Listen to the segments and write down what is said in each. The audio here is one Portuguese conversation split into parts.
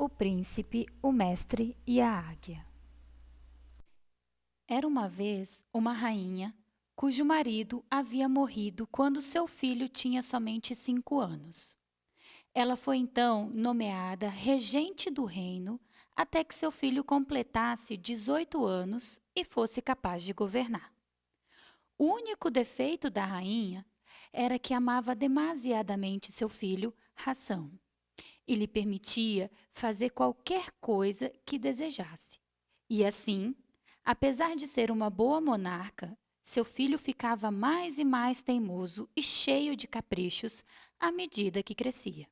O Príncipe, o Mestre e a Águia. Era uma vez uma rainha cujo marido havia morrido quando seu filho tinha somente 5 anos. Ela foi então nomeada regente do reino até que seu filho completasse 18 anos e fosse capaz de governar. O único defeito da rainha era que amava demasiadamente seu filho, Hassão, e lhe permitia fazer qualquer coisa que desejasse. E assim, apesar de ser uma boa monarca, seu filho ficava mais e mais teimoso e cheio de caprichos à medida que crescia.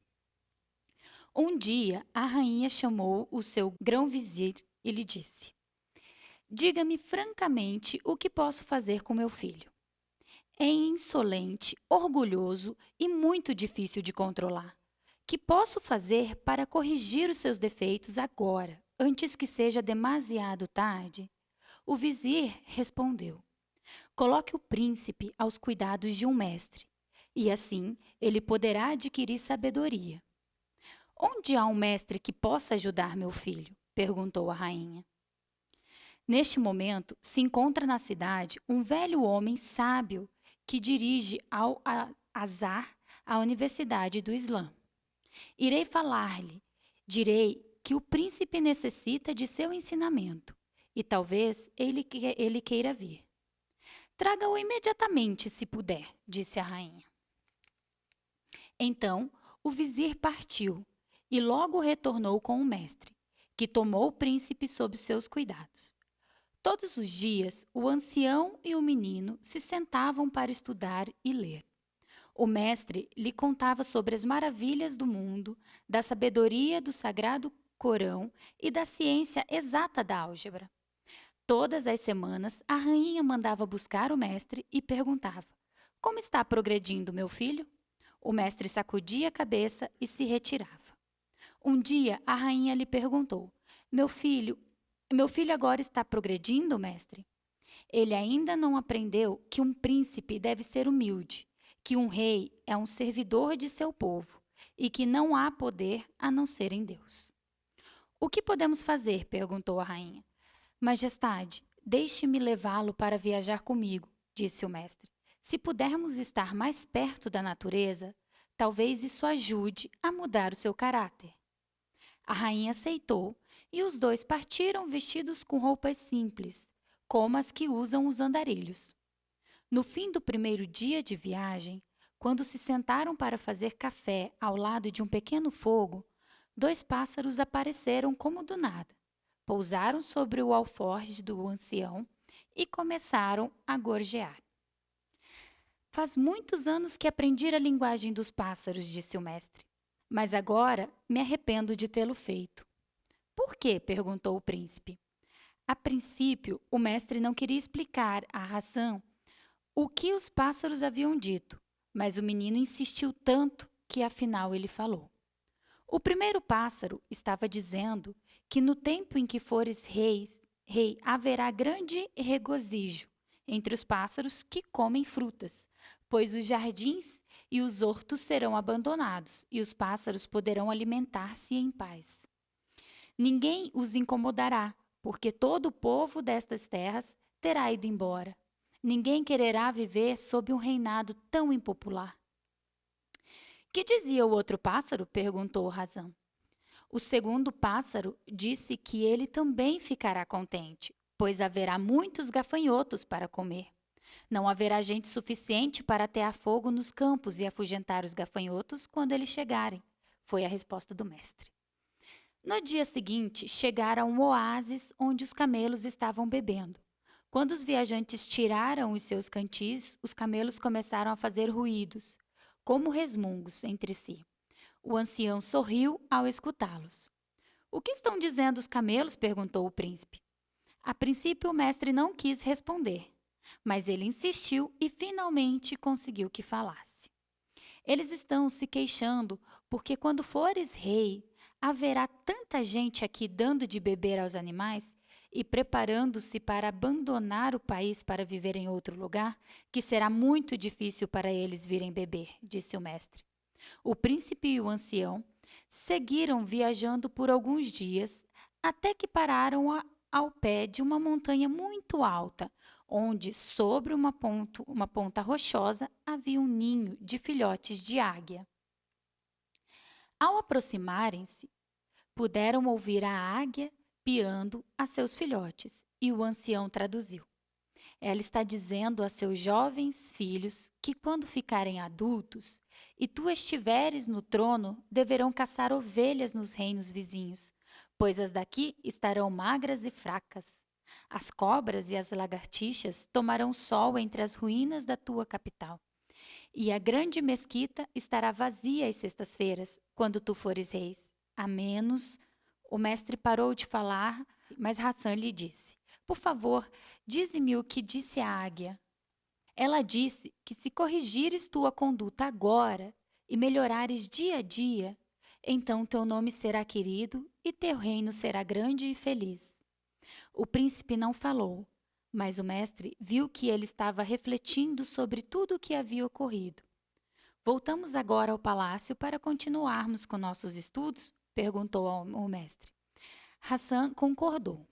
Um dia, a rainha chamou o seu grão-vizir e lhe disse: Diga-me francamente o que posso fazer com meu filho. É insolente, orgulhoso e muito difícil de controlar. Que posso fazer para corrigir os seus defeitos agora, antes que seja demasiado tarde? O vizir respondeu: Coloque o príncipe aos cuidados de um mestre, e assim ele poderá adquirir sabedoria. Onde há um mestre que possa ajudar meu filho? Perguntou a rainha. Neste momento, se encontra na cidade um velho homem sábio que dirige ao Azhar, a Universidade do Islã. Irei falar-lhe, direi que o príncipe necessita de seu ensinamento e talvez ele queira vir. Traga-o imediatamente, se puder, disse a rainha. Então, o vizir partiu e logo retornou com o mestre, que tomou o príncipe sob seus cuidados. Todos os dias, o ancião e o menino se sentavam para estudar e ler. O mestre lhe contava sobre as maravilhas do mundo, da sabedoria do sagrado Corão e da ciência exata da álgebra. Todas as semanas, a rainha mandava buscar o mestre e perguntava: Como está progredindo meu filho? O mestre sacudia a cabeça e se retirava. Um dia, a rainha lhe perguntou: Meu filho agora está progredindo, mestre? Ele ainda não aprendeu que um príncipe deve ser humilde, que um rei é um servidor de seu povo e que não há poder a não ser em Deus. O que podemos fazer? Perguntou a rainha. Majestade, deixe-me levá-lo para viajar comigo, disse o mestre. Se pudermos estar mais perto da natureza, talvez isso ajude a mudar o seu caráter. A rainha aceitou e os dois partiram vestidos com roupas simples, como as que usam os andarilhos. No fim do primeiro dia de viagem, quando se sentaram para fazer café ao lado de um pequeno fogo, 2 pássaros apareceram como do nada. Pousaram sobre o alforje do ancião e começaram a gorjear. Faz muitos anos que aprendi a linguagem dos pássaros, disse o mestre, mas agora me arrependo de tê-lo feito. Por quê? Perguntou o príncipe. A princípio, o mestre não queria explicar à Hassan o que os pássaros haviam dito, mas o menino insistiu tanto que afinal ele falou. O primeiro pássaro estava dizendo que no tempo em que fores rei, haverá grande regozijo entre os pássaros que comem frutas, pois os jardins e os hortos serão abandonados e os pássaros poderão alimentar-se em paz. Ninguém os incomodará, porque todo o povo destas terras terá ido embora. Ninguém quererá viver sob um reinado tão impopular. Que dizia o outro pássaro? Perguntou Razão. O segundo pássaro disse que ele também ficará contente, pois haverá muitos gafanhotos para comer. Não haverá gente suficiente para atear fogo nos campos e afugentar os gafanhotos quando eles chegarem, foi a resposta do mestre. No dia seguinte, chegaram a um oásis onde os camelos estavam bebendo. Quando os viajantes tiraram os seus cantis, os camelos começaram a fazer ruídos, como resmungos entre si. O ancião sorriu ao escutá-los. O que estão dizendo os camelos? Perguntou o príncipe. A princípio, o mestre não quis responder, mas ele insistiu e finalmente conseguiu que falasse. Eles estão se queixando porque quando fores rei, haverá tanta gente aqui dando de beber aos animais e preparando-se para abandonar o país para viver em outro lugar, que será muito difícil para eles virem beber, disse o mestre. O príncipe e o ancião Seguiram viajando por alguns dias, até que pararam ao pé de uma montanha muito alta, onde, sobre uma ponta rochosa, havia um ninho de filhotes de águia. Ao aproximarem-se, puderam ouvir a águia piando a seus filhotes, e o ancião traduziu. Ela está dizendo a seus jovens filhos que, quando ficarem adultos e tu estiveres no trono, deverão caçar ovelhas nos reinos vizinhos, pois as daqui estarão magras e fracas. As cobras e as lagartixas tomarão sol entre as ruínas da tua capital. E a grande mesquita estará vazia às sextas-feiras, quando tu fores reis. A menos. O mestre parou de falar, mas Hassan lhe disse: Por favor, dize-me o que disse a águia. Ela disse que se corrigires tua conduta agora e melhorares dia a dia, então teu nome será querido e teu reino será grande e feliz. O príncipe não falou, mas o mestre viu que ele estava refletindo sobre tudo o que havia ocorrido. Voltamos agora ao palácio para continuarmos com nossos estudos? Perguntou o mestre. Hassan concordou.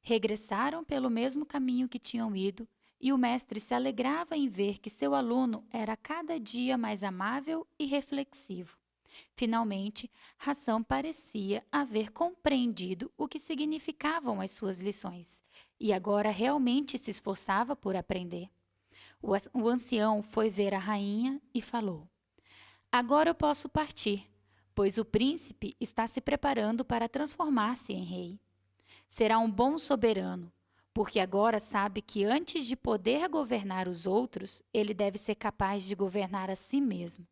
Regressaram pelo mesmo caminho que tinham ido, e o mestre se alegrava em ver que seu aluno era cada dia mais amável e reflexivo. Finalmente, Hassan parecia haver compreendido o que significavam as suas lições, e agora realmente se esforçava por aprender. O ancião foi ver a rainha e falou: Agora eu posso partir, pois o príncipe está se preparando para transformar-se em rei. Será um bom soberano, porque agora sabe que antes de poder governar os outros, ele deve ser capaz de governar a si mesmo.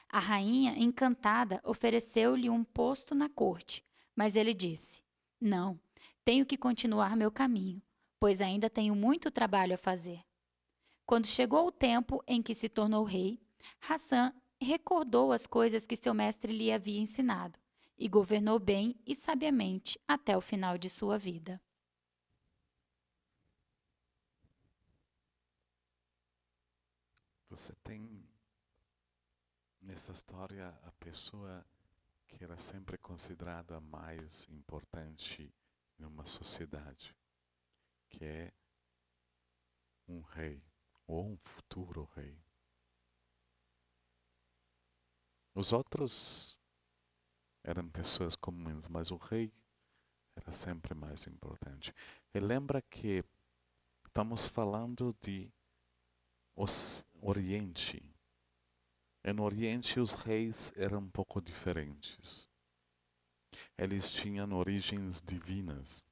A rainha, encantada, ofereceu-lhe um posto na corte, mas ele disse: Não, tenho que continuar meu caminho, pois ainda tenho muito trabalho a fazer. Quando chegou o tempo em que se tornou rei, Hassan recordou as coisas que seu mestre lhe havia ensinado e governou bem e sabiamente até o final de sua vida. Você tem nessa história a pessoa que era sempre considerada a mais importante em uma sociedade, que é um rei ou um futuro rei. Os outros eram pessoas comuns, mas o rei era sempre mais importante. E lembra que estamos falando de Oriente. E no Oriente os reis eram um pouco diferentes. Eles tinham origens divinas.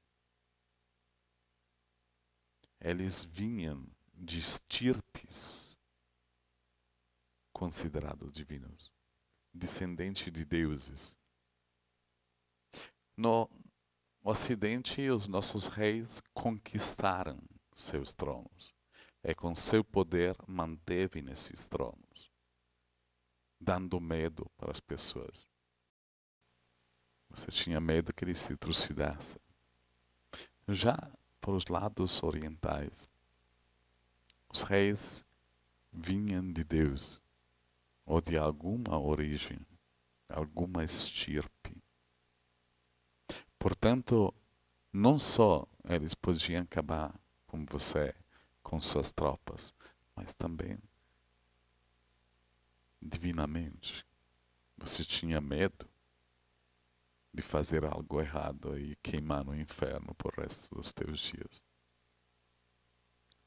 Eles vinham de estirpes considerados divinos, descendentes de deuses. No Ocidente, os nossos reis conquistaram seus tronos. E com seu poder manteve nesses tronos, dando medo para as pessoas. Você tinha medo que eles se trucidassem. Já para os lados orientais, os reis vinham de Deus, ou de alguma origem, alguma estirpe. Portanto, não só eles podiam acabar com você, com suas tropas, mas também divinamente. Você tinha medo de fazer algo errado e queimar no inferno por resto dos teus dias.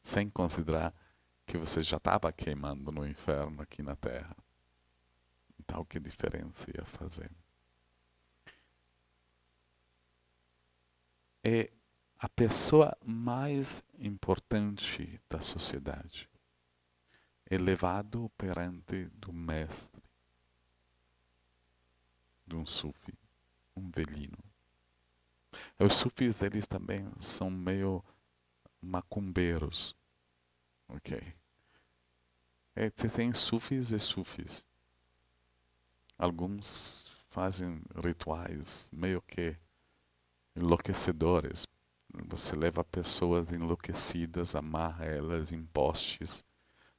Sem considerar que você já estava queimando no inferno aqui na Terra. Então, que diferença ia fazer? É a pessoa mais importante da sociedade, elevado perante do mestre, de um sufi, um velino. Os sufis, eles também são meio macumbeiros, ok? Tem sufis e sufis. Alguns fazem rituais meio que enlouquecedores. Você leva pessoas enlouquecidas, amarra elas em postes.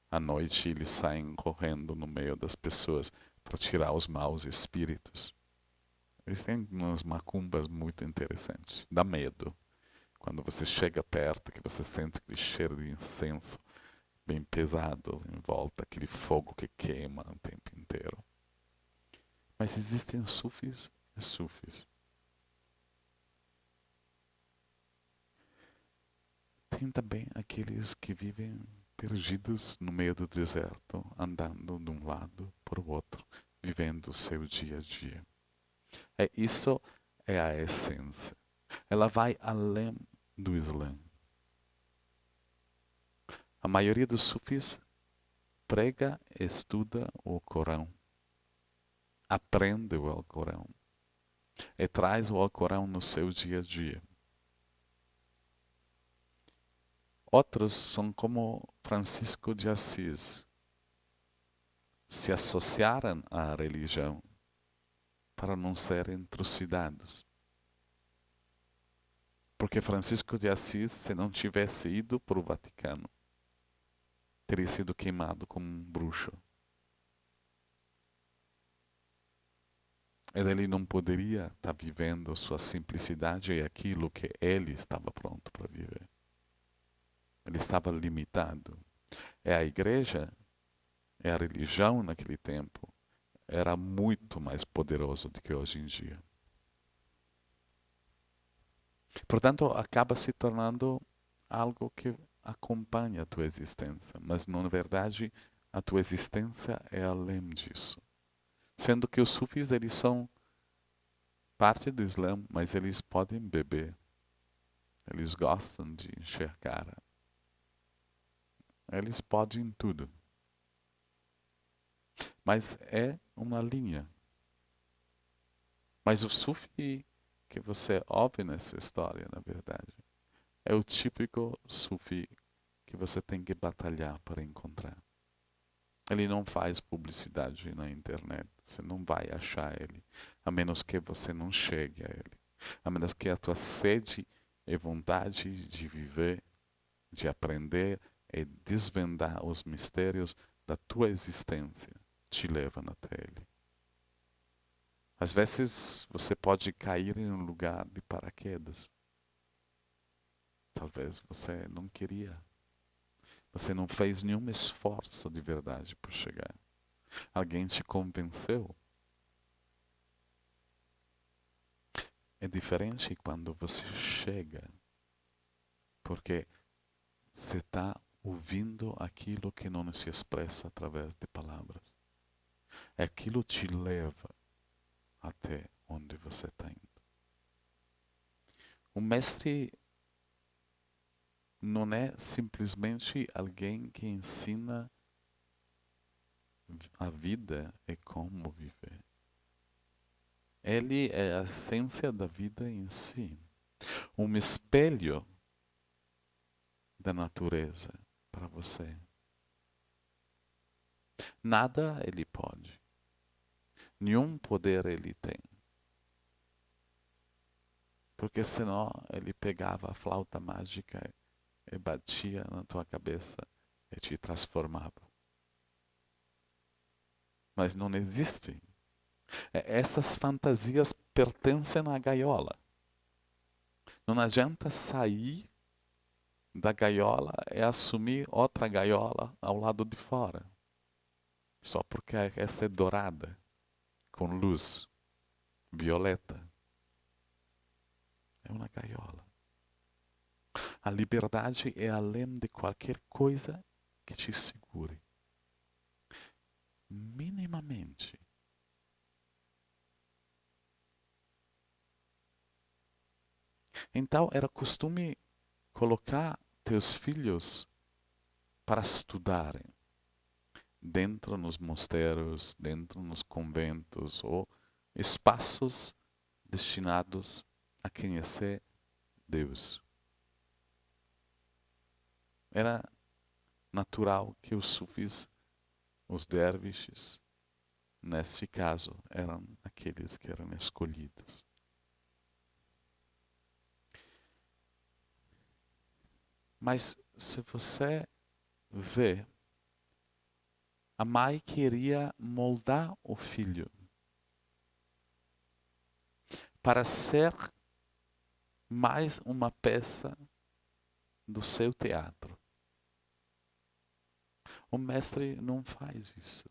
À noite eles saem correndo no meio das pessoas para tirar os maus espíritos. Eles têm umas macumbas muito interessantes. Dá medo. Quando você chega perto, que você sente aquele cheiro de incenso bem pesado em volta, aquele fogo que queima o tempo inteiro. Mas existem sufis e sufis. Tem também aqueles que vivem perdidos no meio do deserto, andando de um lado para o outro, vivendo o seu dia a dia. Isso é a essência. Ela vai além do Islã. A maioria dos sufis prega, estuda o Corão, aprende o Alcorão e traz o Alcorão no seu dia a dia. Outros são como Francisco de Assis, se associaram à religião para não serem trucidados. Porque Francisco de Assis, se não tivesse ido para o Vaticano, teria sido queimado como um bruxo. Ele não poderia estar vivendo sua simplicidade e aquilo que ele estava pronto para viver. Ele estava limitado. A igreja, a religião naquele tempo, era muito mais poderoso do que hoje em dia. Portanto, acaba se tornando algo que acompanha a tua existência, mas na verdade a tua existência é além disso. Sendo que os sufis, eles são parte do Islã, mas eles podem beber. Eles gostam de enxergar. Eles podem tudo. Mas é uma linha. Mas o sufi que você ouve nessa história, na verdade, é o típico sufi que você tem que batalhar para encontrar. Ele não faz publicidade na internet. Você não vai achar ele, a menos que você não chegue a ele. A menos que a tua sede e vontade de viver, de aprender e desvendar os mistérios da tua existência te levam até ele. Às vezes você pode cair em um lugar de paraquedas. Talvez você não queria. Você não fez nenhum esforço de verdade por chegar. Alguém te convenceu. É diferente quando você chega, porque você está ouvindo aquilo que não se expressa através de palavras. Aquilo te leva até onde você está indo. O mestre não é simplesmente alguém que ensina a vida e como viver. Ele é a essência da vida em si. Um espelho da natureza para você. Nada ele pode. Nenhum poder ele tem. Porque senão ele pegava a flauta mágica e batia na tua cabeça e te transformava. Mas não existe. Essas fantasias pertencem à gaiola. Não adianta sair da gaiola e assumir outra gaiola ao lado de fora. Só porque essa é dourada, com luz violeta. É uma gaiola. A liberdade é além de qualquer coisa que te segure. Minimamente. Então era costume colocar teus filhos para estudarem dentro nos mosteiros, dentro nos conventos ou espaços destinados a conhecer Deus. Era natural que os sufis, os derviches, nesse caso, eram aqueles que eram escolhidos. Mas se você vê, a mãe queria moldar o filho. para ser mais uma peça do seu teatro. O mestre não faz isso.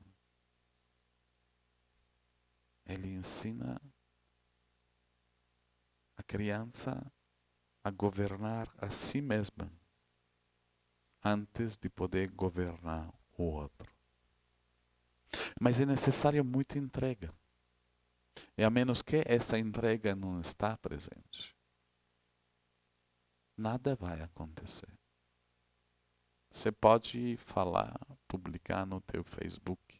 Ele ensina a criança a governar a si mesma antes de poder governar o outro. Mas é necessário muita entrega. E a menos que essa entrega não está presente, nada vai acontecer. Você pode falar, publicar no teu Facebook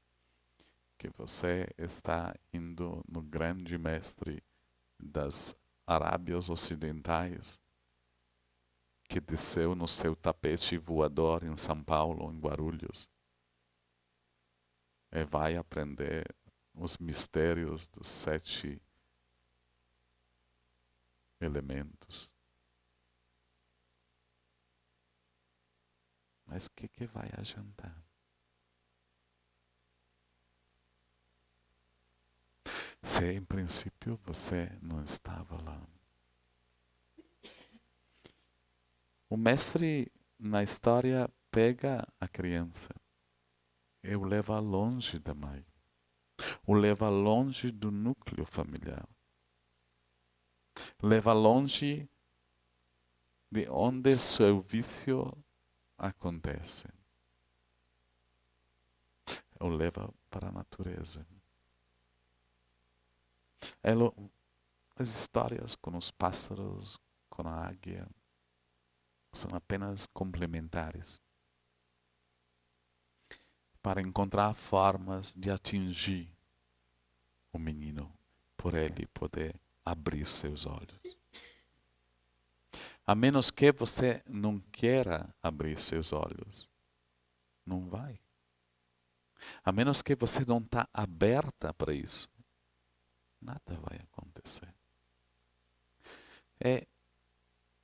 que você está indo no grande mestre das Arábias Ocidentais, que desceu no seu tapete voador em São Paulo, em Guarulhos, e vai aprender os mistérios dos 7 elementos. Mas o que vai adiantar? Se em princípio você não estava lá. O mestre na história pega a criança e o leva longe da mãe. O leva longe do núcleo familiar. Leva longe de onde seu vício acontece. O leva para a natureza. As histórias com os pássaros, com a águia, são apenas complementares para encontrar formas de atingir o menino, por ele poder abrir seus olhos. A menos que você não queira abrir seus olhos, não vai. A menos que você não está aberta para isso, nada vai acontecer.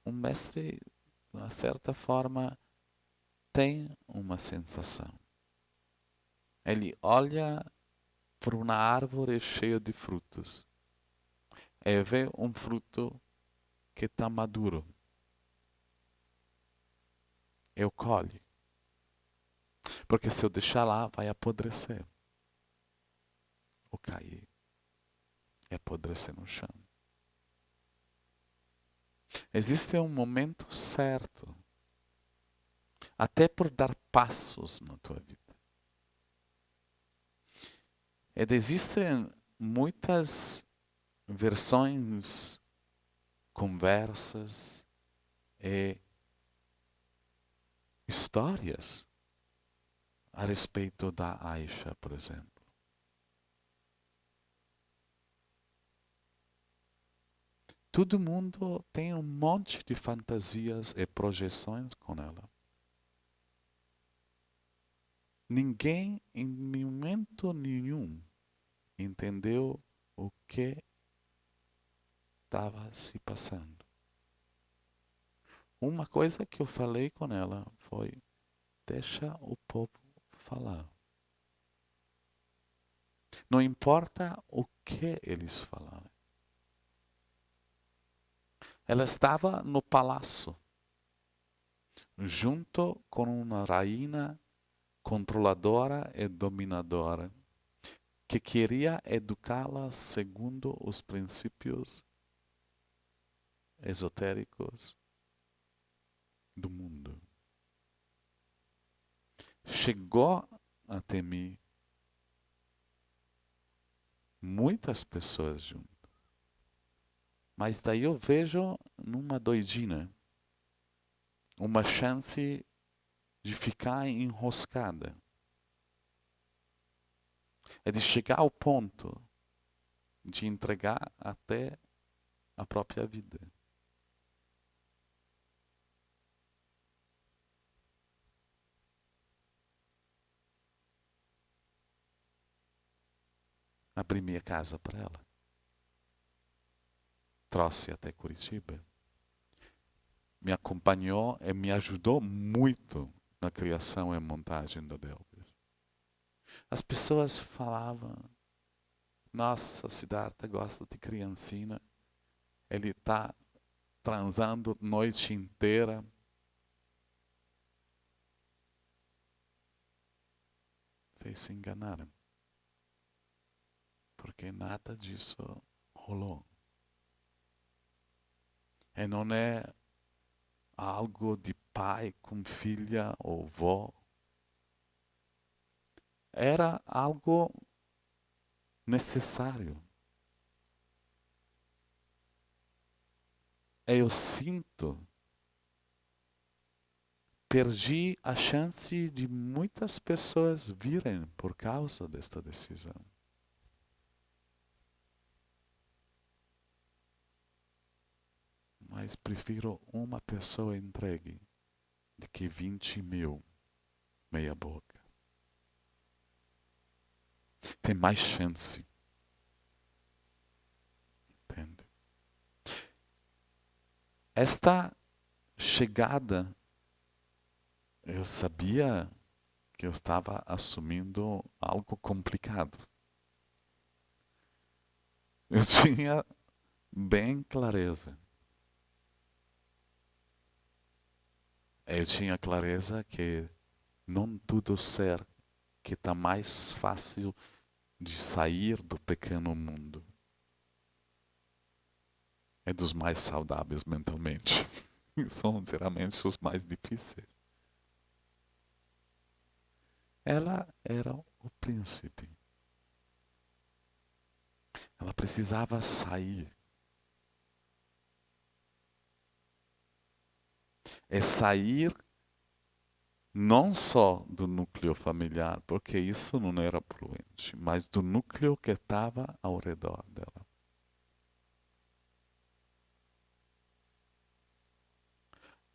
Um mestre, de uma certa forma, tem uma sensação. Ele olha para uma árvore cheia de frutos e vê um fruto que está maduro. Eu colho. Porque se eu deixar lá, vai apodrecer. Ou cair. E apodrecer no chão. Existe um momento certo. Até por dar passos na tua vida. E existem muitas versões, conversas e histórias a respeito da Aisha, por exemplo. Todo mundo tem um monte de fantasias e projeções com ela. Ninguém, em momento nenhum, entendeu o que estava se passando. Uma coisa que eu falei com ela foi: deixa o povo falar. Não importa o que eles falarem. Ela estava no palácio, junto com uma rainha controladora e dominadora, que queria educá-la segundo os princípios esotéricos do mundo. Chegou até mim muitas pessoas junto. Mas daí eu vejo numa doidina uma chance de ficar enroscada. É de chegar ao ponto de entregar até a própria vida. Abri minha casa para ela. Trouxe até Curitiba. Me acompanhou e me ajudou muito na criação e montagem da Delvis. As pessoas falavam: nossa, Siddhartha gosta de criancinha, ele está transando noite inteira. Vocês se enganaram. Porque nada disso rolou. E não é algo de pai com filha ou vó. Era algo necessário. Eu sinto, perdi a chance de muitas pessoas virem por causa desta decisão. Mas prefiro uma pessoa entregue do que 20.000 meia boca. Tem mais chance. Entende? Esta chegada, eu sabia que eu estava assumindo algo complicado. Eu tinha bem clareza. Eu tinha clareza que não tudo ser que está mais fácil de sair do pequeno mundo é dos mais saudáveis mentalmente. São geralmente os mais difíceis. Ela era o príncipe. Ela precisava sair. É sair não só do núcleo familiar, porque isso não era fluente, mas do núcleo que estava ao redor dela.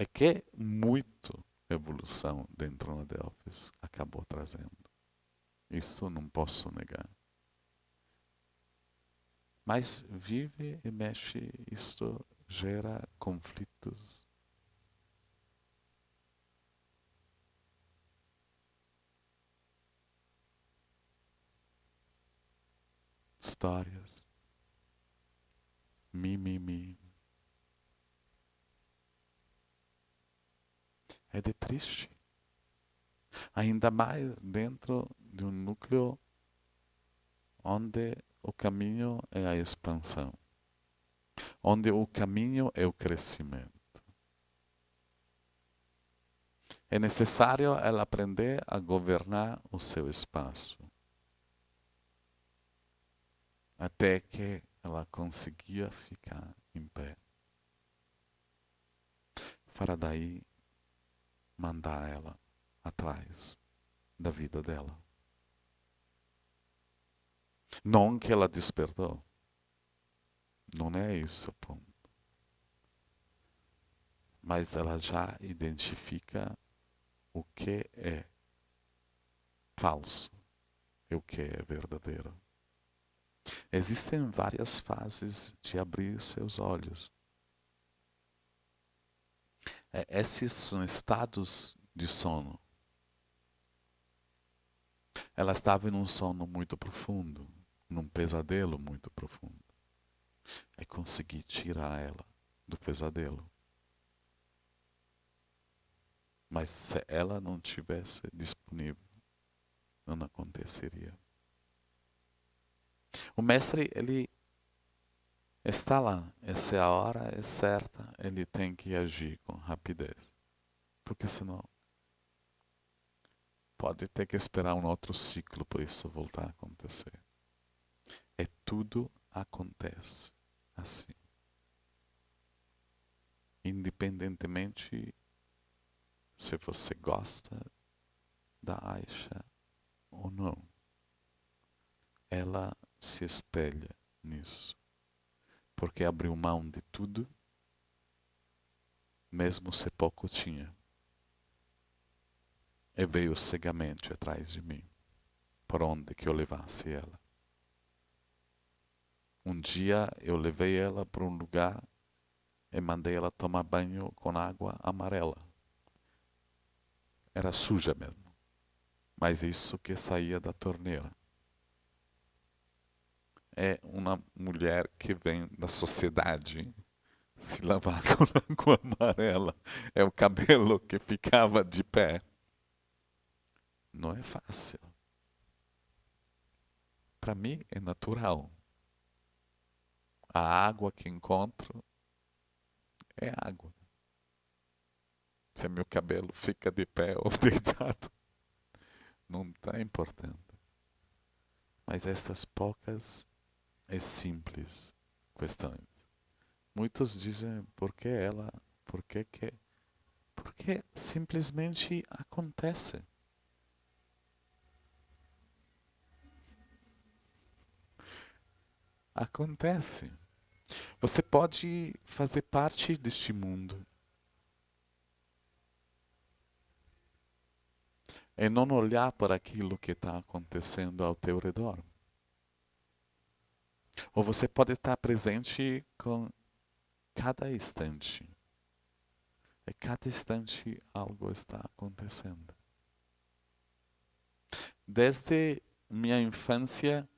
É que muito evolução dentro da Delphis acabou trazendo. Isso não posso negar. Mas vive e mexe, isto gera conflitos. Histórias. Mi. É de triste. Ainda mais dentro de um núcleo onde o caminho é a expansão. Onde o caminho é o crescimento. É necessário ela aprender a governar o seu espaço. Até que ela conseguia ficar em pé. Para daí mandar ela atrás da vida dela. Não que ela despertou. Não é isso o ponto. Mas ela já identifica o que é falso e o que é verdadeiro. Existem várias fases de abrir seus olhos. Esses são estados de sono. Ela estava em um sono muito profundo, num pesadelo muito profundo. Aí consegui tirar ela do pesadelo. Mas se ela não tivesse disponível, não aconteceria. O mestre, ele está lá. Essa é a hora, é certa. Ele tem que agir com rapidez. Porque senão pode ter que esperar um outro ciclo para isso voltar a acontecer. E tudo acontece assim. Independentemente se você gosta da Aisha ou não. Ela se espelha nisso. Porque abriu mão de tudo, mesmo se pouco tinha. E veio cegamente atrás de mim, por onde que eu levasse ela. Um dia eu levei ela para um lugar e mandei ela tomar banho com água amarela. Era suja mesmo, mas isso que saía da torneira. É uma mulher que vem da sociedade se lavar com água amarela, é o cabelo que ficava de pé. Não é fácil. Para mim é natural. A água que encontro é água. Se meu cabelo fica de pé ou deitado, não está importante. Mas estas poucas e simples questões. Muitos dizem, por que ela? Por que que? Porque simplesmente acontece. Acontece. Você pode fazer parte deste mundo e não olhar para aquilo que está acontecendo ao teu redor. Ou você pode estar presente com cada instante. E cada instante algo está acontecendo. Desde minha infância,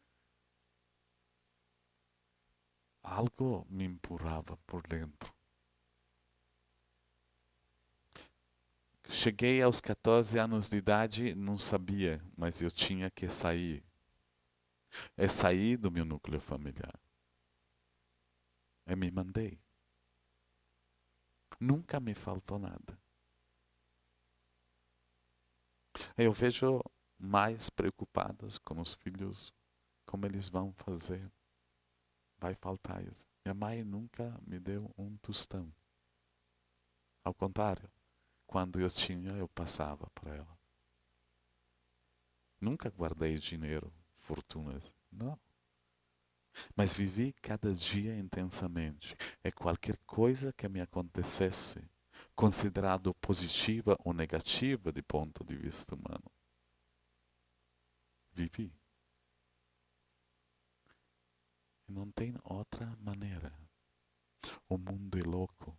algo me empurrava por dentro. Cheguei aos 14 anos de idade, não sabia, mas eu tinha que sair. É sair do meu núcleo familiar. E me mandei. Nunca me faltou nada. Eu vejo mais preocupados com os filhos, como eles vão fazer. Vai faltar isso. Minha mãe nunca me deu um tostão. Ao contrário, quando eu tinha, eu passava para ela. Nunca guardei dinheiro, fortunas. Não. Mas vivi cada dia intensamente. E qualquer coisa que me acontecesse, considerado positiva ou negativa de ponto de vista humano, vivi. E não tem outra maneira. O mundo é louco.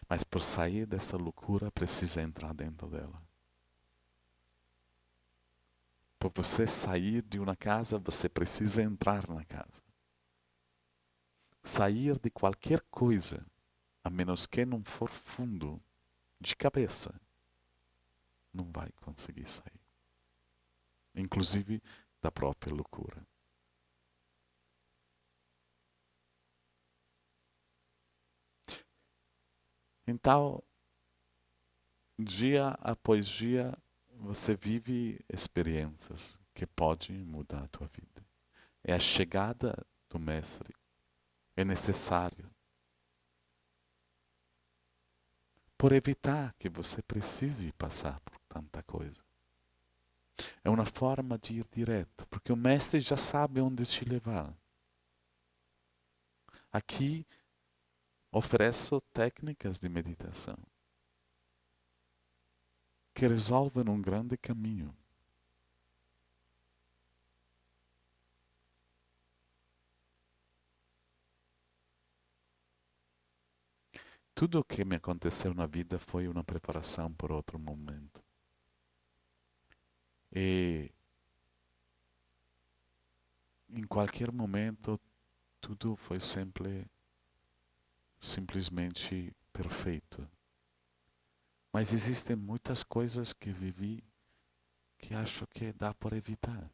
Mas por sair dessa loucura, precisa entrar dentro dela. Para você sair de uma casa, você precisa entrar na casa. Sair de qualquer coisa, a menos que não for fundo, de cabeça, não vai conseguir sair. Inclusive da própria loucura. Então, dia após dia, você vive experiências que podem mudar a tua vida. É a chegada do Mestre. É necessário. Por evitar que você precise passar por tanta coisa. É uma forma de ir direto, porque o Mestre já sabe onde te levar. Aqui ofereço técnicas de meditação que resolvem um grande caminho. Tudo o que me aconteceu na vida foi uma preparação para outro momento. E em qualquer momento, tudo foi simplesmente perfeito. Mas existem muitas coisas que vivi que acho que dá por evitar.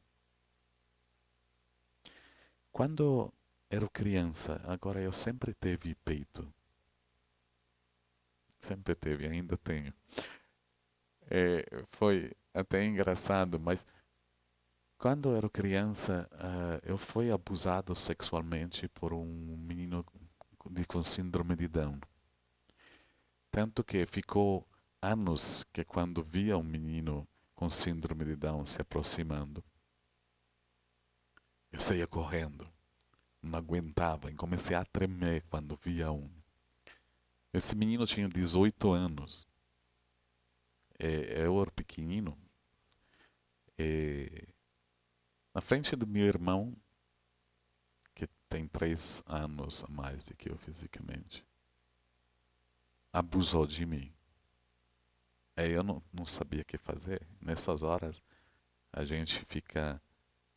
Quando era criança, agora eu sempre tive peito. Sempre teve, ainda tenho. Foi até engraçado, mas quando eu era criança, eu fui abusado sexualmente por um menino com síndrome de Down. Tanto que ficou anos que quando via um menino com síndrome de Down se aproximando, eu saía correndo. Não aguentava e comecei a tremer quando via um. Esse menino tinha 18 anos. Eu era pequenino. Na frente do meu irmão, que tem 3 anos a mais do que eu fisicamente, abusou de mim. Eu não sabia o que fazer. Nessas horas, a gente fica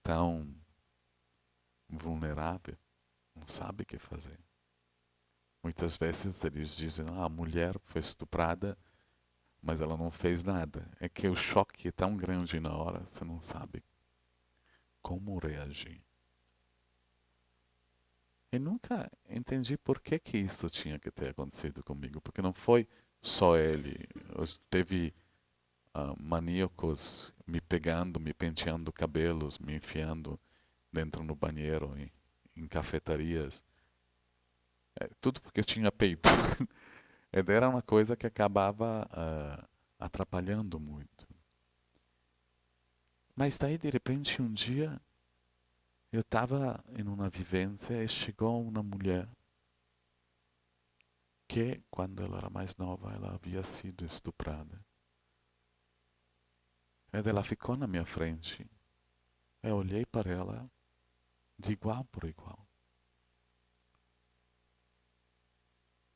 tão vulnerável. Não sabe o que fazer. Muitas vezes eles dizem, a mulher foi estuprada, mas ela não fez nada. É que o choque é tão grande na hora, você não sabe como reagir. Eu nunca entendi por que que isso tinha que ter acontecido comigo, porque não foi só ele. Teve maníacos me pegando, me penteando cabelos, me enfiando dentro no banheiro, em cafetarias. Tudo porque eu tinha peito. Era uma coisa que acabava atrapalhando muito. Mas daí, de repente, um dia, eu estava em uma vivência e chegou uma mulher que, quando ela era mais nova, ela havia sido estuprada. E ela ficou na minha frente. Eu olhei para ela de igual por igual.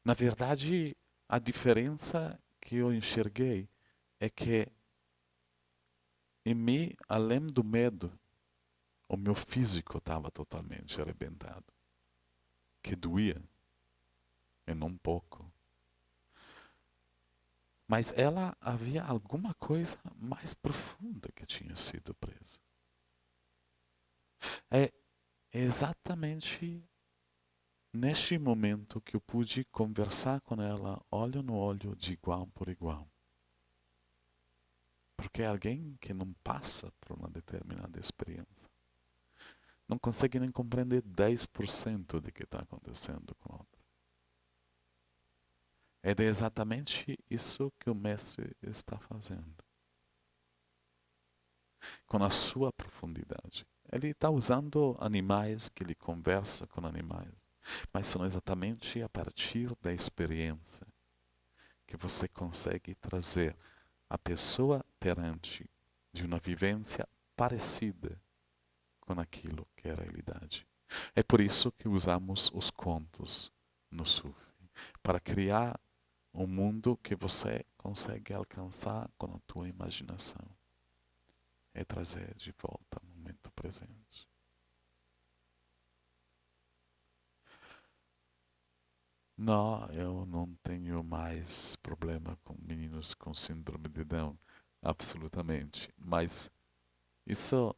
Na verdade, a diferença que eu enxerguei é que em mim, além do medo, o meu físico estava totalmente arrebentado. Que doía, e não pouco. Mas ela havia alguma coisa mais profunda que tinha sido presa. É exatamente neste momento que eu pude conversar com ela, olho no olho, de igual por igual. Porque alguém que não passa por uma determinada experiência não consegue nem compreender 10% do que está acontecendo com a outra. É exatamente isso que o mestre está fazendo. Com a sua profundidade. Ele está usando animais, que ele conversa com animais. Mas são exatamente a partir da experiência que você consegue trazer a pessoa perante de uma vivência parecida com aquilo que é a realidade. É por isso que usamos os contos no Sufi, para criar um mundo que você consegue alcançar com a tua imaginação. É trazer de volta o momento presente. Não, eu não tenho mais problema com meninos com síndrome de Down, absolutamente. Mas isso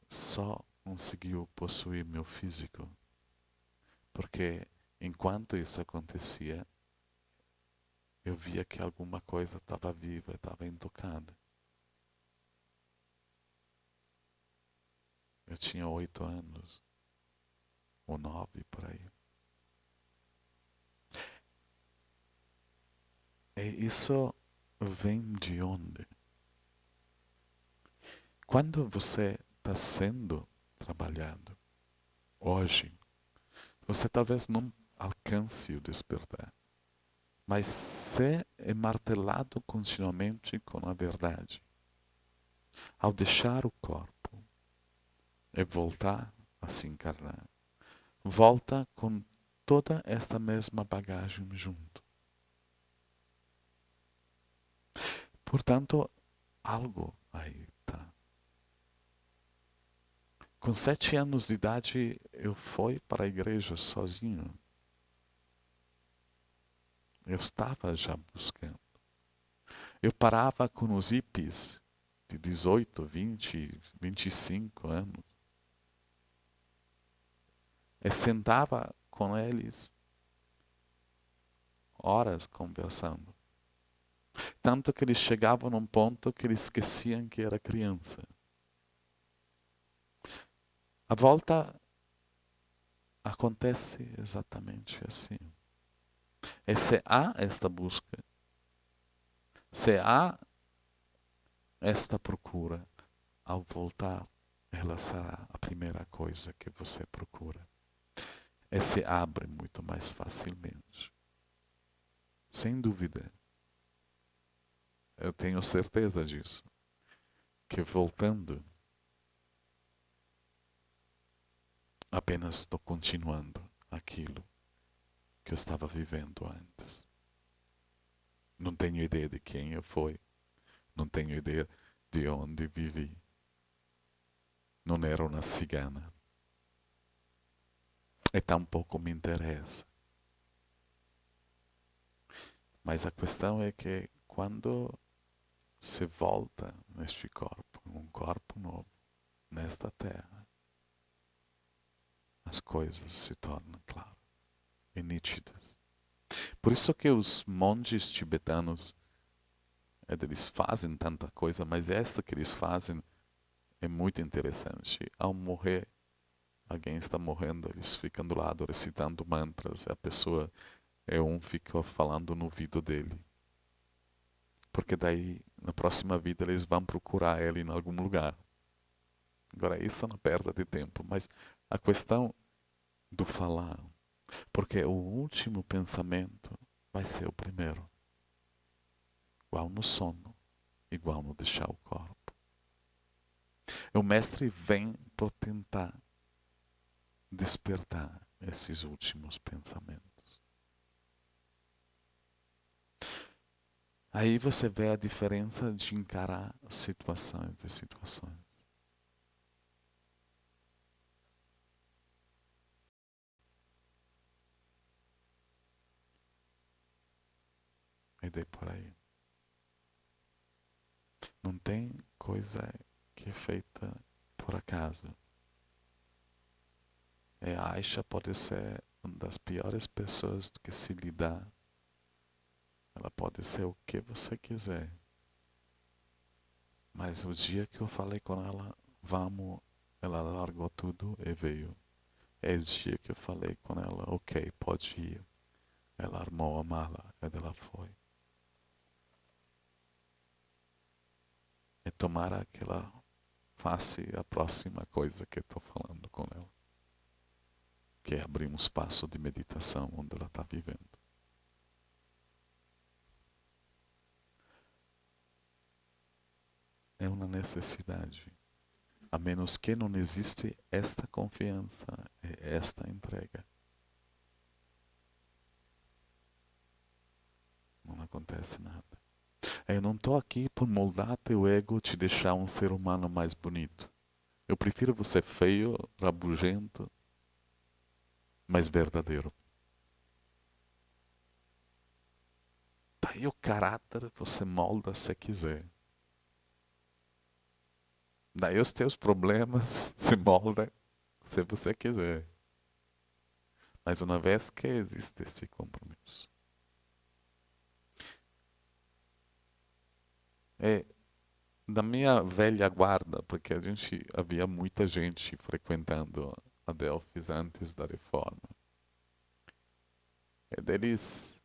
só conseguiu possuir meu físico, porque enquanto isso acontecia, eu via que alguma coisa estava viva, estava intocada. Eu tinha 8 anos, ou 9 por aí. E isso vem de onde? Quando você está sendo trabalhado, hoje, você talvez não alcance o despertar, mas ser martelado continuamente com a verdade. Ao deixar o corpo e voltar a se encarnar, volta com toda esta mesma bagagem junto. Portanto, algo aí está. Com 7 anos de idade, eu fui para a igreja sozinho. Eu estava já buscando. Eu parava com os hippies de 18, 20, 25 anos. E sentava com eles horas conversando. Tanto que eles chegavam num ponto que eles esqueciam que era criança. A volta acontece exatamente assim. E se há esta busca, se há esta procura, ao voltar, ela será a primeira coisa que você procura. E se abre muito mais facilmente. Sem dúvida. Eu tenho certeza disso. Que voltando, apenas estou continuando aquilo que eu estava vivendo antes. Não tenho ideia de quem eu fui. Não tenho ideia de onde vivi. Não era uma cigana. e tampouco me interessa. Mas a questão é que quando se volta neste corpo, um corpo novo, nesta terra, as coisas se tornam claras e nítidas. Por isso que os monges tibetanos, eles fazem tanta coisa, mas esta que eles fazem é muito interessante. Ao morrer, alguém está morrendo, eles ficam do lado recitando mantras, a pessoa fica falando no ouvido dele. Porque daí, na próxima vida, eles vão procurar ele em algum lugar. Agora, isso é uma perda de tempo, mas a questão do falar, porque o último pensamento vai ser o primeiro. Igual no sono, igual no deixar o corpo. O mestre vem para tentar despertar esses últimos pensamentos. Aí você vê a diferença de encarar situações e situações. E daí por aí. Não tem coisa que é feita por acaso. E a Aisha pode ser uma das piores pessoas que se lidar. Ela pode ser o que você quiser. Mas o dia que eu falei com ela, vamos, ela largou tudo e veio. É o dia que eu falei com ela, ok, pode ir. Ela armou a mala e ela foi. E tomara que ela faça a próxima coisa que estou falando com ela. Que é abrir um espaço de meditação onde ela está vivendo. É uma necessidade. A menos que não existe esta confiança, esta entrega. Não acontece nada. Eu não estou aqui por moldar teu ego, te deixar um ser humano mais bonito. Eu prefiro você feio, rabugento, mas verdadeiro. Daí o caráter você molda se quiser. Daí os teus problemas se moldam se você quiser. Mas uma vez que existe esse compromisso. É da minha velha guarda, porque havia muita gente frequentando a Delphis antes da reforma. É deles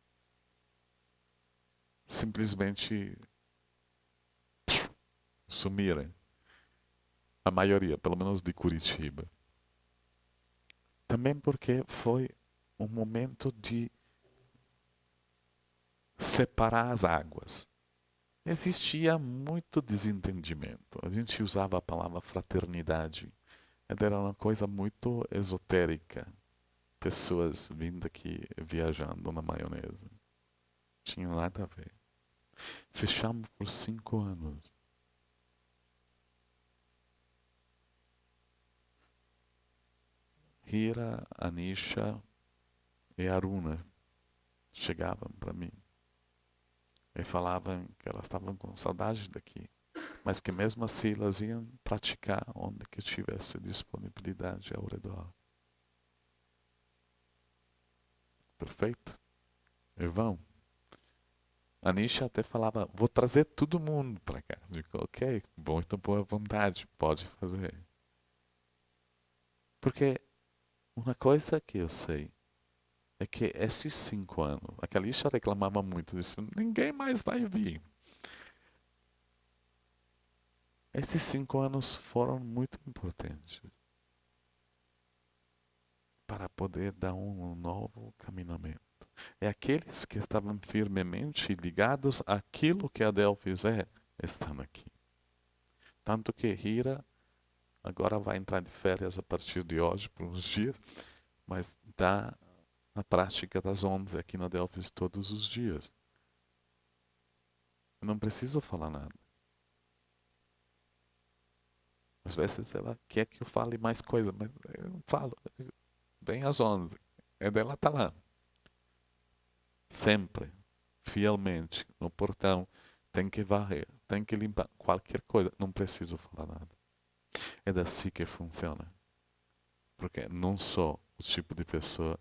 simplesmente sumirem. A maioria, pelo menos de Curitiba. Também porque foi um momento de separar as águas. Existia muito desentendimento. A gente usava a palavra fraternidade. Era uma coisa muito esotérica. Pessoas vindo aqui viajando na maionese. Tinha nada a ver. Fechamos por 5 anos. Hira, Anisha e Aruna chegavam para mim e falavam que elas estavam com saudade daqui, mas que mesmo assim elas iam praticar onde que tivesse disponibilidade ao redor. Perfeito? E vão. A Anisha até falava, vou trazer todo mundo para cá. Eu digo, ok, bom, então boa vontade, pode fazer. Porque uma coisa que eu sei é que esses 5 anos, a Kalisha reclamava muito disso, ninguém mais vai vir. Esses 5 anos foram muito importantes para poder dar um novo caminhamento. É aqueles que estavam firmemente ligados àquilo que a Delphis estão aqui. Tanto que Hira agora vai entrar de férias a partir de hoje, por uns dias, mas está na prática das 11 aqui na Delphis todos os dias. Eu não preciso falar nada. Às vezes ela quer que eu fale mais coisa, mas eu não falo. bem às 11. E dela está lá. Sempre, fielmente, no portão. Tem que varrer, tem que limpar qualquer coisa. Não preciso falar nada. É assim que funciona. Porque não sou o tipo de pessoa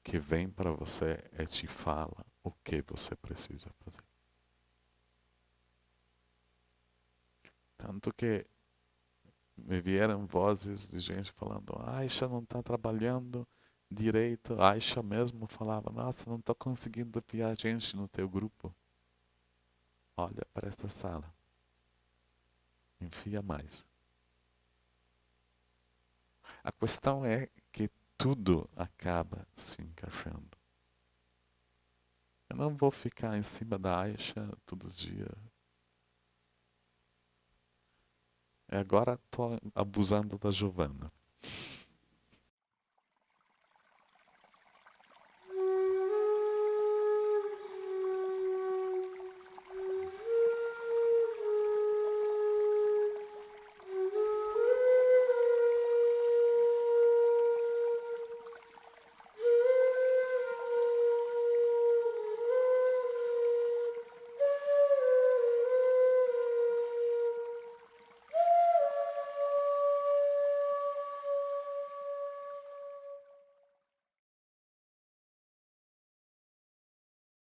que vem para você e te fala o que você precisa fazer. Tanto que me vieram vozes de gente falando: Aisha não está trabalhando direito. A Aisha mesmo falava: nossa, não estou conseguindo enviar gente no teu grupo. Olha para esta sala. Enfia mais. A questão é que tudo acaba se encaixando. Eu não vou ficar em cima da Aisha todos os dias. Agora estou abusando da Giovana.